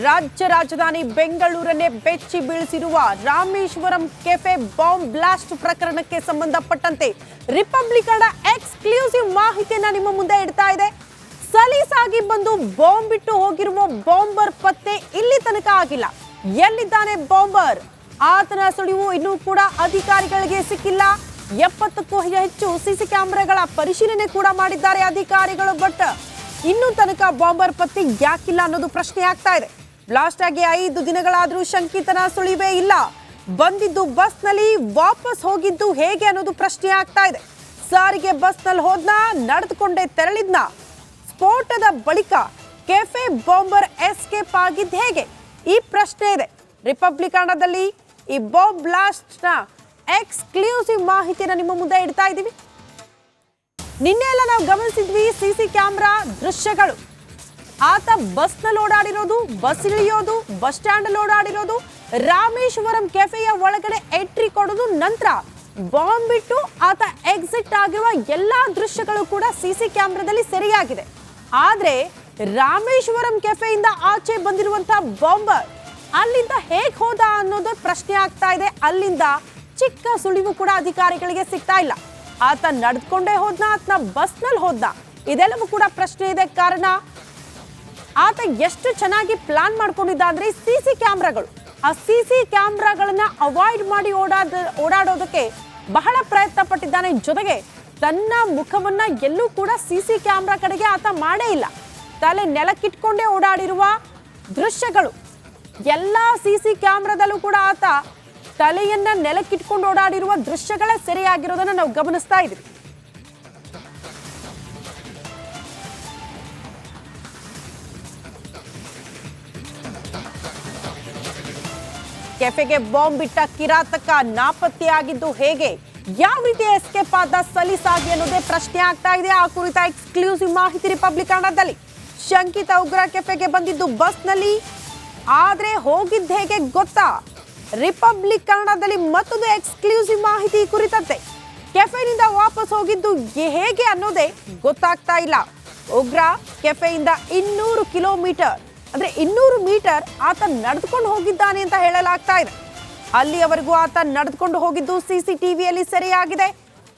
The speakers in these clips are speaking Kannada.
ರಾಜ್ಯ ರಾಜಧಾನಿ ಬೆಂಗಳೂರನ್ನೇ ಬೆಚ್ಚಿ ಬೀಳಿಸಿರುವ ರಾಮೇಶ್ವರಂ ಕೆಫೆ ಬಾಂಬ್ ಬ್ಲಾಸ್ಟ್ ಪ್ರಕರಣಕ್ಕೆ ಸಂಬಂಧಪಟ್ಟಂತೆ ರಿಪಬ್ಲಿಕನ್ ಎಕ್ಸ್ಕ್ಲೂಸಿವ್ ಮಾಹಿತಿಯನ್ನ ನಿಮ್ಮ ಮುಂದೆ ಇಡ್ತಾ ಇದೆ. ಸಲೀಸಾಗಿ ಬಂದು ಬಾಂಬ್ ಬಿಟ್ಟು ಹೋಗಿರುವ ಬಾಂಬರ್ ಪತ್ತೆ ಇಲ್ಲಿ ತನಕ ಆಗಿಲ್ಲ. ಎಲ್ಲಿದ್ದಾನೆ ಬಾಂಬರ್? ಆತನ ಸುಳಿವು ಇನ್ನೂ ಕೂಡ ಅಧಿಕಾರಿಗಳಿಗೆ ಸಿಕ್ಕಿಲ್ಲ. 70ಕ್ಕೂ ಹೆಚ್ಚು ಸಿಸಿ ಕ್ಯಾಮೆರಾಗಳ ಪರಿಶೀಲನೆ ಕೂಡ ಮಾಡಿದ್ದಾರೆ ಅಧಿಕಾರಿಗಳು. ಬಟ್ ಇನ್ನೂ ತನಕ ಬಾಂಬರ್ ಪತ್ತೆ ಯಾಕಿಲ್ಲ ಅನ್ನೋದು ಪ್ರಶ್ನೆ ಆಗ್ತಾ ಇದೆ. ಬ್ಲಾಸ್ಟ್ ಆಗಿ 5 ದಿನಗಳಾದ್ರೂ ಶಂಕಿತನ ಸುಳಿವೇ ಇಲ್ಲ. ಬಂದಿದ್ದು ಬಸ್ನಲ್ಲಿ, ವಾಪಸ್ ಹೋಗಿದ್ದು ಹೇಗೆ ಅನ್ನೋದು ಪ್ರಶ್ನೆ ಆಗ್ತಾ ಇದೆ. ಸಾರಿಗೆ ಬಸ್ನಲ್ಲಿ ಹೋದ್ನಾ, ನಡೆದುಕೊಂಡೇ ತೆರಳಿದ್ನ? ಸ್ಫೋಟದ ಬಳಿಕ ಕೆಫೆ ಬಾಂಬರ್ ಎಸ್ಕೇಪ್ ಆಗಿದ್ದು ಹೇಗೆ? ಈ ಪ್ರಶ್ನೆ ಇದೆ. ರಿಪಬ್ಲಿಕನದಲ್ಲಿ ಈ ಬಾಂಬ್ ಬ್ಲಾಸ್ಟ್ ನ ಎಕ್ಸ್ಕ್ಲೂಸಿವ್ ಮಾಹಿತಿನ ನಿಮ್ಮ ಮುಂದೆ ಇಡ್ತಾ ಇದ್ದೀವಿ. ನಿನ್ನೆ ಎಲ್ಲ ನಾವು ಗಮನಿಸಿದ್ವಿ ಸಿಸಿ ಕ್ಯಾಮೆರಾ ದೃಶ್ಯಗಳು. ಆತ ಬಸ್ನಲ್ಲಿ ಓಡಾಡಿರೋದು, ಬಸ್ ಇಳಿಯೋದು, ಬಸ್ ಸ್ಟ್ಯಾಂಡ್ ಅಲ್ಲಿ ಓಡಾಡಿರೋದು, ರಾಮೇಶ್ವರಂ ಕೆಫೆಯ ಒಳಗಡೆ ಎಂಟ್ರಿ ಕೊಡೋದು, ನಂತರ ಬಾಂಬ್ ಬಿಟ್ಟು ಆತ ಎಕ್ಸಿಟ್ ಆಗಿರುವ ಎಲ್ಲಾ ದೃಶ್ಯಗಳು ಕೂಡ ಸಿಸಿ ಕ್ಯಾಮೆರಾದಲ್ಲಿ ಸೆರೆಯಾಗಿದೆ. ಆದ್ರೆ ರಾಮೇಶ್ವರಂ ಕೆಫೆಯಿಂದ ಆಚೆ ಬಂದಿರುವಂತಹ ಬಾಂಬರ್ ಅಲ್ಲಿಂದ ಹೇಗೆ ಹೋದ ಅನ್ನೋದು ಪ್ರಶ್ನೆ ಆಗ್ತಾ ಇದೆ. ಅಲ್ಲಿಂದ ಚಿಕ್ಕ ಸುಳಿವು ಕೂಡ ಅಧಿಕಾರಿಗಳಿಗೆ ಸಿಗ್ತಾ ಇಲ್ಲ. ಆತ ನಡೆದುಕೊಂಡೇ ಹೋದ್ನಾ, ಆತನ ಬಸ್ನಲ್ಲಿ ಹೋದ್ನಾ? ಇದೆಲ್ಲವೂ ಕೂಡ ಪ್ರಶ್ನೆ ಇದೆ. ಕಾರಣ ಆತ ಎಷ್ಟು ಚೆನ್ನಾಗಿ ಪ್ಲಾನ್ ಮಾಡ್ಕೊಂಡಿದ್ದ ಅಂದ್ರೆ ಸಿಸಿ ಕ್ಯಾಮ್ರಾಗಳು, ಆ ಸಿಸಿ ಕ್ಯಾಮ್ರಾಗಳನ್ನ ಅವಾಯ್ಡ್ ಮಾಡಿ ಓಡಾಡೋದಕ್ಕೆ ಬಹಳ ಪ್ರಯತ್ನ ಪಟ್ಟಿದ್ದಾನೆ. ಜೊತೆಗೆ ತನ್ನ ಮುಖವನ್ನ ಎಲ್ಲೂ ಕೂಡ ಸಿಸಿ ಕ್ಯಾಮ್ರಾ ಕಡೆಗೆ ಆತ ಮಾಡೇ ಇಲ್ಲ. ತಲೆ ನೆಲಕ್ಕಿಟ್ಕೊಂಡೇ ಓಡಾಡಿರುವ ದೃಶ್ಯಗಳು ಎಲ್ಲಾ ಸಿಸಿ ಕ್ಯಾಮ್ರಾದಲ್ಲೂ ಕೂಡ ಆತ ತಲೆಯನ್ನ ನೆಲಕ್ಕಿಟ್ಕೊಂಡು ಓಡಾಡಿರುವ ದೃಶ್ಯಗಳೇ ಸೆರೆಯಾಗಿರೋದನ್ನ ನಾವು ಗಮನಿಸ್ತಾ ಇದ್ದೀವಿ. ಕೆಫೆಗೆ ಬಾಂಬ್ ಬಿಟ್ಟ ಕಿರಾತಕ ನಾಪತ್ತೆಯಾಗಿದ್ದು ಹೇಗೆ? ಯಾವ ರೀತಿ ಎಸ್ಕೇಪ್ ಆದ ಸಲೀಸಾಗಿ ಅನ್ನೋದೇ ಪ್ರಶ್ನೆ ಆಗ್ತಾ ಇದೆ. ಆ ಕುರಿತ ಎಕ್ಸ್ಕ್ಲೂಸಿವ್ ಮಾಹಿತಿ ರಿಪಬ್ಲಿಕನದಲ್ಲಿ. ಶಂಕಿತ ಉಗ್ರ ಕೆಫೆಗೆ ಬಂದಿದ್ದು ಬಸ್ನಲ್ಲಿ, ಆದ್ರೆ ಹೋಗಿದ್ದ ಹೇಗೆ ಗೊತ್ತಾ? ರಿಪಬ್ಲಿಕನದಲ್ಲಿ ಮತ್ತೊಂದು ಎಕ್ಸ್ಕ್ಲೂಸಿವ್ ಮಾಹಿತಿ ಕುರಿತಂತೆ. ಕೆಫೆನಿಂದ ವಾಪಸ್ ಹೋಗಿದ್ದು ಹೇಗೆ ಅನ್ನೋದೇ ಗೊತ್ತಾಗ್ತಾ ಇಲ್ಲ. ಉಗ್ರ ಕೆಫೆಯಿಂದ 200 ಕಿಲೋಮೀಟರ್ ಅಂದ್ರೆ 200 ಮೀಟರ್ ಆತ ನಡೆದುಕೊಂಡು ಹೋಗಿದ್ದಾನೆ ಅಂತ ಹೇಳಲಾಗ್ತಾ ಇದೆ. ಅಲ್ಲಿಯವರೆಗೂ ಆತ ನಡೆದುಕೊಂಡು ಹೋಗಿದ್ದು ಸಿಸಿಟಿವಿಯಲ್ಲಿ ಸೆರೆಯಾಗಿದೆ.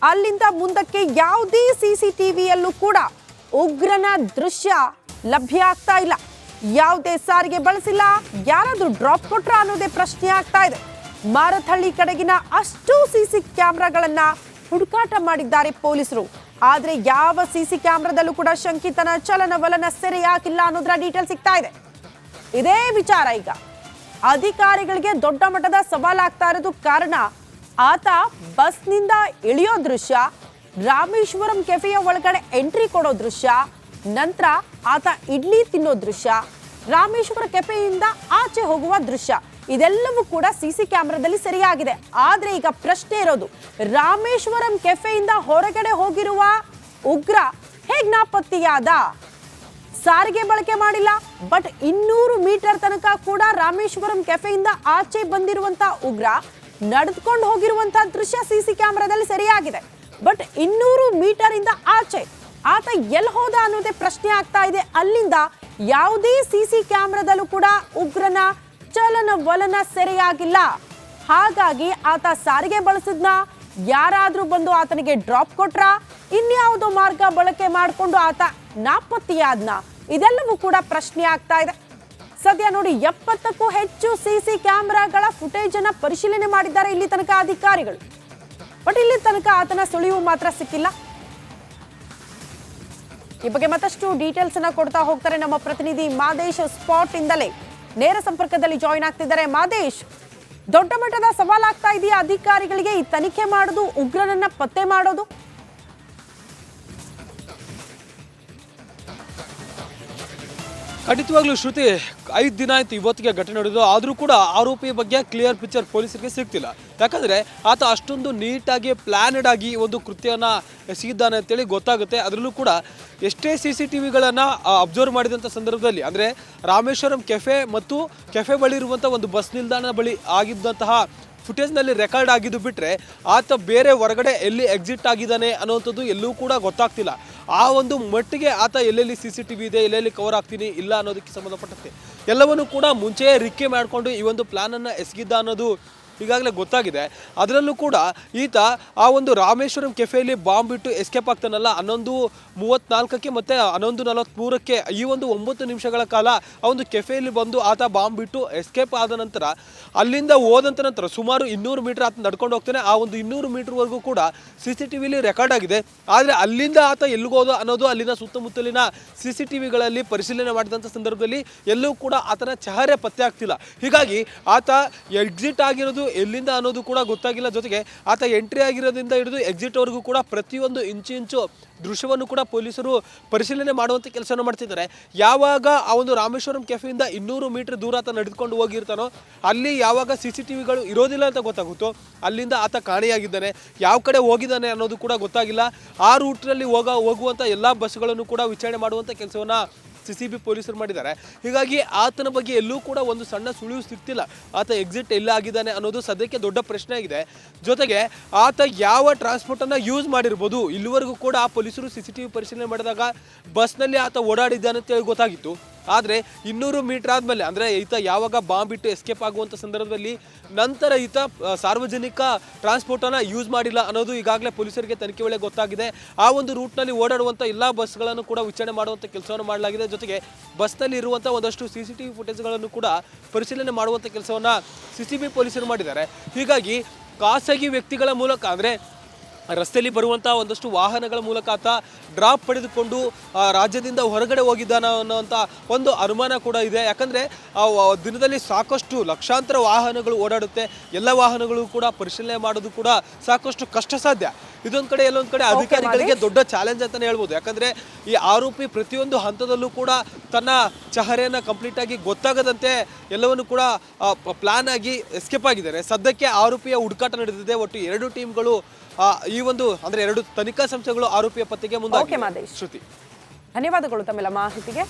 ಅಲ್ಲಿಂದ ಮುಂದಕ್ಕೆ ಯಾವುದೇ ಸಿಸಿಟಿವಿಯಲ್ಲೂ ಕೂಡ ಉಗ್ರನ ದೃಶ್ಯ ಲಭ್ಯ ಆಗ್ತಾ ಇಲ್ಲ. ಯಾವುದೇ ಸಾರಿಗೆ ಬಳಸಿಲ್ಲ. ಯಾರಾದ್ರೂ ಡ್ರಾಪ್ ಕೊಟ್ರ ಅನ್ನೋದೇ ಪ್ರಶ್ನೆ ಆಗ್ತಾ ಇದೆ. ಮಾರತಹಳ್ಳಿ ಕಡೆಗಿನ ಅಷ್ಟು ಸಿಸಿ ಕ್ಯಾಮೆರಾಗಳನ್ನ ಹುಡುಕಾಟ ಮಾಡಿದ್ದಾರೆ ಪೊಲೀಸರು. ಆದ್ರೆ ಯಾವ ಸಿಸಿ ಕ್ಯಾಮೆರಾದಲ್ಲೂ ಕೂಡ ಶಂಕಿತನ ಚಲನವಲನ ಸೆರೆಯಾಗಿಲ್ಲ ಅನ್ನೋದ್ರ ಡೀಟೇಲ್ ಸಿಗ್ತಾ ಇದೆ. ಇದೇ ವಿಚಾರ ಈಗ ಅಧಿಕಾರಿಗಳಿಗೆ ದೊಡ್ಡ ಮಟ್ಟದ ಸವಾಲಾಗ್ತಾ ಇರೋದು. ಕಾರಣ ಆತ ಬಸ್ನಿಂದ ಇಳಿಯೋ ದೃಶ್ಯ, ರಾಮೇಶ್ವರಂ ಕೆಫೆಯ ಒಳಗಡೆ ಎಂಟ್ರಿ ಕೊಡೋ ದೃಶ್ಯ, ನಂತರ ಆತ ಇಡ್ಲಿ ತಿನ್ನೋ ದೃಶ್ಯ, ರಾಮೇಶ್ವರ ಕೆಫೆಯಿಂದ ಆಚೆ ಹೋಗುವ ದೃಶ್ಯ, ಇದೆಲ್ಲವೂ ಕೂಡ ಸಿಸಿ ಕ್ಯಾಮೆರಾದಲ್ಲಿ ಸರಿಯಾಗಿದೆ. ಆದ್ರೆ ಈಗ ಪ್ರಶ್ನೆ ಇರೋದು, ರಾಮೇಶ್ವರಂ ಕೆಫೆಯಿಂದ ಹೊರಗಡೆ ಹೋಗಿರುವ ಉಗ್ರ ಹೇಗ್ ನಾಪತ್ತೆಯಾದ? ಸಾರಿಗೆ ಬಳಕೆ ಮಾಡಿಲ್ಲ. ಬಟ್ 200 ಮೀಟರ್ ತನಕ ಕೂಡ ರಾಮೇಶ್ವರಂ ಕೆಫೆಯಿಂದ ಆಚೆ ಬಂದಿರುವಂತ ಉಗ್ರ ನಡೆದುಕೊಂಡು ಹೋಗಿರುವಂತಹ ದೃಶ್ಯ ಸಿಸಿ ಕ್ಯಾಮೆರಾದಲ್ಲಿ ಸರಿಯಾಗಿದೆ. ಬಟ್ 200 ಮೀಟರ್ ಇಂದ ಆಚೆ ಆತ ಎಲ್ಲಿ ಹೋದ ಅನ್ನೋದೇ ಪ್ರಶ್ನೆ ಆಗ್ತಾ ಇದೆ. ಅಲ್ಲಿಂದ ಯಾವುದೇ ಸಿಸಿ ಕ್ಯಾಮೆರಾದಲ್ಲೂ ಕೂಡ ಉಗ್ರನ ಚಲನವಲನ ಸೆರೆಯಾಗಿಲ್ಲ. ಹಾಗಾಗಿ ಆತ ಸಾರಿಗೆ ಬಳಸಿದ್ನ, ಯಾರಾದ್ರೂ ಬಂದು ಆತನಿಗೆ ಡ್ರಾಪ್ ಕೊಟ್ರ, ಇನ್ಯಾವುದೋ ಮಾರ್ಗ ಬಳಕೆ ಮಾಡಿಕೊಂಡು ಆತ ನಾಪತ್ತೆಯಾದ್ನ? ಇದೆಲ್ಲವೂ ಕೂಡ ಪ್ರಶ್ನೆ ಆಗ್ತಾ ಇದೆ. ಸದ್ಯ ನೋಡಿ 70ಕ್ಕೂ ಹೆಚ್ಚು ಸಿಸಿ ಕ್ಯಾಮೆರಾಗಳ ಫುಟೇಜ್ ಅನ್ನ ಪರಿಶೀಲನೆ ಮಾಡಿದ್ದಾರೆ ಇಲ್ಲಿ ತನಕ ಅಧಿಕಾರಿಗಳು. ಬಟ್ ಇಲ್ಲಿ ತನಕ ಆತನ ಸುಳಿವು ಮಾತ್ರ ಸಿಕ್ಕಿಲ್ಲ. ಈ ಬಗ್ಗೆ ಮತ್ತಷ್ಟು ಡೀಟೇಲ್ಸ್ ಅನ್ನ ಕೊಡ್ತಾ ಹೋಗ್ತಾರೆ ನಮ್ಮ ಪ್ರತಿನಿಧಿ ಮಾದೇಶ್. ಸ್ಪಾಟ್ ಇಂದಲೇ ನೇರ ಸಂಪರ್ಕದಲ್ಲಿ ಜಾಯಿನ್ ಆಗ್ತಿದ್ದಾರೆ. ಮಾದೇಶ್, ದೊಡ್ಡ ಮಟ್ಟದ ಸವಾಲಾಗ್ತಾ ಇದೆಯಾ ಅಧಿಕಾರಿಗಳಿಗೆ ಈ ತನಿಖೆ ಮಾಡೋದು, ಉಗ್ರನನ್ನ ಪತ್ತೆ ಮಾಡೋದು? ಖಂಡಿತವಾಗ್ಲೂ ಶ್ರುತಿ, 5 ದಿನ ಆಯ್ತು ಇವತ್ತಿಗೆ ಘಟನೆ ನಡೆದು. ಆದರೂ ಕೂಡ ಆರೋಪಿ ಬಗ್ಗೆ ಕ್ಲಿಯರ್ ಪಿಕ್ಚರ್ ಪೊಲೀಸರಿಗೆ ಸಿಗ್ತಿಲ್ಲ. ಯಾಕಂದ್ರೆ ಆತ ಅಷ್ಟೊಂದು ನೀಟಾಗಿ ಪ್ಲಾನೆಡ್ ಆಗಿ ಒಂದು ಕೃತ್ಯನ ಎಸಗಿದ್ದಾನೆ ಅಂತೇಳಿ ಗೊತ್ತಾಗುತ್ತೆ. ಅದರಲ್ಲೂ ಕೂಡ ಎಷ್ಟೇ CCTVಗಳನ್ನು ಅಬ್ಸರ್ವ್ ಮಾಡಿದಂಥ ಸಂದರ್ಭದಲ್ಲಿ, ಅಂದರೆ ರಾಮೇಶ್ವರಂ ಕೆಫೆ ಮತ್ತು ಕೆಫೆ ಬಳಿ ಇರುವಂಥ ಒಂದು ಬಸ್ ನಿಲ್ದಾಣ ಬಳಿ ಆಗಿದ್ದಂತಹ ಫುಟೇಜ್ನಲ್ಲಿ ರೆಕಾರ್ಡ್ ಆಗಿದ್ದು ಬಿಟ್ಟರೆ ಆತ ಬೇರೆ ಹೊರಗಡೆ ಎಲ್ಲಿ ಎಕ್ಸಿಟ್ ಆಗಿದ್ದಾನೆ ಅನ್ನೋವಂಥದ್ದು ಎಲ್ಲೂ ಕೂಡ ಗೊತ್ತಾಗ್ತಿಲ್ಲ. ಆ ಒಂದು ಮಟ್ಟಿಗೆ ಆತ ಎಲ್ಲೆಲ್ಲಿ CCTV ಇದೆ, ಎಲ್ಲೆಲ್ಲಿ ಕವರ್ ಆಗ್ತೀನಿ ಇಲ್ಲ ಅನ್ನೋದಕ್ಕೆ ಸಂಬಂಧಪಟ್ಟಂತೆ ಎಲ್ಲವನ್ನು ಕೂಡ ಮುಂಚೆಯೇ ರಿಕ್ಕೆ ಮಾಡಿಕೊಂಡು ಈ ಒಂದು ಪ್ಲಾನನ್ನು ಎಸಗಿದ್ದ ಅನ್ನೋದು ಈಗಾಗಲೇ ಗೊತ್ತಾಗಿದೆ. ಅದರಲ್ಲೂ ಕೂಡ ಈತ ಆ ಒಂದು ರಾಮೇಶ್ವರಂ ಕೆಫೆಯಲ್ಲಿ ಬಾಂಬ್ ಬಿಟ್ಟು ಎಸ್ಕೇಪ್ ಆಗ್ತಾನಲ್ಲ 11:34 ಮತ್ತು 11:43 ಈ ಒಂದು 9 ನಿಮಿಷಗಳ ಕಾಲ ಆ ಒಂದು ಕೆಫೆಯಲ್ಲಿ ಬಂದು ಆತ ಬಾಂಬ್ ಬಿಟ್ಟು ಎಸ್ಕೇಪ್ ಆದ ನಂತರ ಅಲ್ಲಿಂದ ಹೋದಂಥ ನಂತರ ಸುಮಾರು 200 ಮೀಟರ್ ಆತ ನಡ್ಕೊಂಡು ಹೋಗ್ತಾನೆ. ಆ ಒಂದು 200 ಮೀಟರ್ವರೆಗೂ ಕೂಡ CCTVಲಿ ರೆಕಾರ್ಡ್ ಆಗಿದೆ. ಆದರೆ ಅಲ್ಲಿಂದ ಆತ ಎಲ್ಲಿಗೋದು ಅನ್ನೋದು ಅಲ್ಲಿನ ಸುತ್ತಮುತ್ತಲಿನ CCTVಗಳಲ್ಲಿ ಪರಿಶೀಲನೆ ಮಾಡಿದಂಥ ಸಂದರ್ಭದಲ್ಲಿ ಎಲ್ಲೂ ಕೂಡ ಆತನ ಚಹರೆ ಪತ್ತೆ ಆಗ್ತಿಲ್ಲ. ಹೀಗಾಗಿ ಆತ ಎಕ್ಸಿಟ್ ಆಗಿರೋದು ಎಲ್ಲಿಂದ ಅನ್ನೋದು ಕೂಡ ಗೊತ್ತಾಗಿಲ್ಲ. ಜೊತೆಗೆ ಆತ ಎಂಟ್ರಿ ಆಗಿರೋದ್ರಿಂದ ಹಿಡಿದು ಎಕ್ಸಿಟ್ ವರೆಗೂ ಕೂಡ ಪ್ರತಿಯೊಂದು ಇಂಚು ದೃಶ್ಯವನ್ನು ಕೂಡ ಪೊಲೀಸರು ಪರಿಶೀಲನೆ ಮಾಡುವಂಥ ಕೆಲಸವನ್ನು ಮಾಡ್ತಿದ್ದಾರೆ. ಯಾವಾಗ ಆ ಒಂದು ರಾಮೇಶ್ವರಂ ಕೆಫೆಯಿಂದ 200 ಮೀಟರ್ ದೂರ ಆತ ನಡೆದುಕೊಂಡು ಹೋಗಿರ್ತಾನೋ ಅಲ್ಲಿ ಯಾವಾಗ CCTVಗಳು ಇರೋದಿಲ್ಲ ಅಂತ ಗೊತ್ತಾಗುತ್ತೋ ಅಲ್ಲಿಂದ ಆತ ಕಾಣೆಯಾಗಿದ್ದಾನೆ. ಯಾವ ಕಡೆ ಹೋಗಿದ್ದಾನೆ ಅನ್ನೋದು ಕೂಡ ಗೊತ್ತಾಗಿಲ್ಲ. ಆ ರೂಟ್ನಲ್ಲಿ ಹೋಗುವಂಥ ಎಲ್ಲ ಬಸ್ಗಳನ್ನು ಕೂಡ ವಿಚಾರಣೆ ಮಾಡುವಂಥ ಕೆಲಸವನ್ನು CCB ಪೊಲೀಸರು ಮಾಡಿದ್ದಾರೆ. ಹೀಗಾಗಿ ಆತನ ಬಗ್ಗೆ ಎಲ್ಲೂ ಕೂಡ ಒಂದು ಸಣ್ಣ ಸುಳಿವು ಸಿಗ್ತಿಲ್ಲ. ಆತ ಎಕ್ಸಿಟ್ ಎಲ್ಲ ಆಗಿದ್ದಾನೆ ಅನ್ನೋದು ಸದ್ಯಕ್ಕೆ ದೊಡ್ಡ ಪ್ರಶ್ನೆ ಆಗಿದೆ. ಜೊತೆಗೆ ಆತ ಯಾವ ಟ್ರಾನ್ಸ್ಪೋರ್ಟನ್ನು ಯೂಸ್ ಮಾಡಿರ್ಬೋದು ಇಲ್ಲಿವರೆಗೂ ಕೂಡ ಆ ಪೊಲೀಸರು CCTV ಪರಿಶೀಲನೆ ಮಾಡಿದಾಗ ಬಸ್ನಲ್ಲಿ ಆತ ಓಡಾಡಿದ್ದಾನೆ ಅಂತೇಳಿ ಗೊತ್ತಾಗಿತ್ತು. ಆದರೆ 200 ಮೀಟರ್ ಆದಮೇಲೆ ಅಂದರೆ ಈತ ಯಾವಾಗ ಬಾಂಬ್ ಬಿಟ್ಟು ಎಸ್ಕೇಪ್ ಆಗುವಂಥ ಸಂದರ್ಭದಲ್ಲಿ ನಂತರ ಈತ ಸಾರ್ವಜನಿಕ ಟ್ರಾನ್ಸ್ಪೋರ್ಟನ್ನು ಯೂಸ್ ಮಾಡಿಲ್ಲ ಅನ್ನೋದು ಈಗಾಗಲೇ ಪೊಲೀಸರಿಗೆ ತನಿಖೆ ವೇಳೆ ಗೊತ್ತಾಗಿದೆ. ಆ ಒಂದು ರೂಟ್ನಲ್ಲಿ ಓಡಾಡುವಂಥ ಎಲ್ಲ ಬಸ್ಗಳನ್ನು ಕೂಡ ವಿಚಾರಣೆ ಮಾಡುವಂಥ ಕೆಲಸವನ್ನು ಮಾಡಲಾಗಿದೆ. ಜೊತೆಗೆ ಬಸ್ನಲ್ಲಿ ಇರುವಂಥ ಒಂದಷ್ಟು CCTV ಫುಟೇಜ್ಗಳನ್ನು ಕೂಡ ಪರಿಶೀಲನೆ ಮಾಡುವಂಥ ಕೆಲಸವನ್ನು CCB ಪೊಲೀಸರು ಮಾಡಿದ್ದಾರೆ. ಹೀಗಾಗಿ ಖಾಸಗಿ ವ್ಯಕ್ತಿಗಳ ಮೂಲಕ ಅಂದರೆ ರಸ್ತೆಯಲ್ಲಿ ಬರುವಂಥ ಒಂದಷ್ಟು ವಾಹನಗಳ ಮೂಲಕ ಆತ ಡ್ರಾಪ್ ಪಡೆದುಕೊಂಡು ರಾಜ್ಯದಿಂದ ಹೊರಗಡೆ ಹೋಗಿದ್ದಾನ ಅನ್ನೋಂಥ ಒಂದು ಅನುಮಾನ ಕೂಡ ಇದೆ. ಯಾಕಂದರೆ ದಿನದಲ್ಲಿ ಸಾಕಷ್ಟು ಲಕ್ಷಾಂತರ ವಾಹನಗಳು ಓಡಾಡುತ್ತೆ. ಎಲ್ಲ ವಾಹನಗಳು ಕೂಡ ಪರಿಶೀಲನೆ ಮಾಡೋದು ಕೂಡ ಸಾಕಷ್ಟು ಕಷ್ಟ ಸಾಧ್ಯ. ಇದೊಂದು ಕಡೆ ಎಲ್ಲೊಂದು ಕಡೆ ಅಧಿಕಾರಿಗಳಿಗೆ ದೊಡ್ಡ ಚಾಲೆಂಜ್ ಅಂತಲೇ ಹೇಳ್ಬೋದು. ಯಾಕಂದರೆ ಈ ಆರೋಪಿ ಪ್ರತಿಯೊಂದು ಹಂತದಲ್ಲೂ ಕೂಡ ತನ್ನ ಚಹರೆಯನ್ನು ಕಂಪ್ಲೀಟಾಗಿ ಗೊತ್ತಾಗದಂತೆ ಎಲ್ಲವನ್ನು ಕೂಡ ಪ್ಲಾನ್ ಆಗಿ ಎಸ್ಕೇಪ್ ಆಗಿದ್ದಾರೆ. ಸದ್ಯಕ್ಕೆ ಆರೋಪಿಯ ಹುಡುಕಾಟ ನಡೆದಿದೆ. ಒಟ್ಟು 2 ಟೀಮ್ಗಳು ಈ ಒಂದು ಅಂದ್ರೆ 2 ತನಿಖಾ ಸಂಸ್ಥೆಗಳು ಆರೋಪಿಯ ಪತ್ತೆಗೆ ಮುಂದಾಗಿವೆ. ಶ್ರುತಿ, ಧನ್ಯವಾದಗಳು ತಮ್ಮೆಲ್ಲ ಮಾಹಿತಿಗೆ.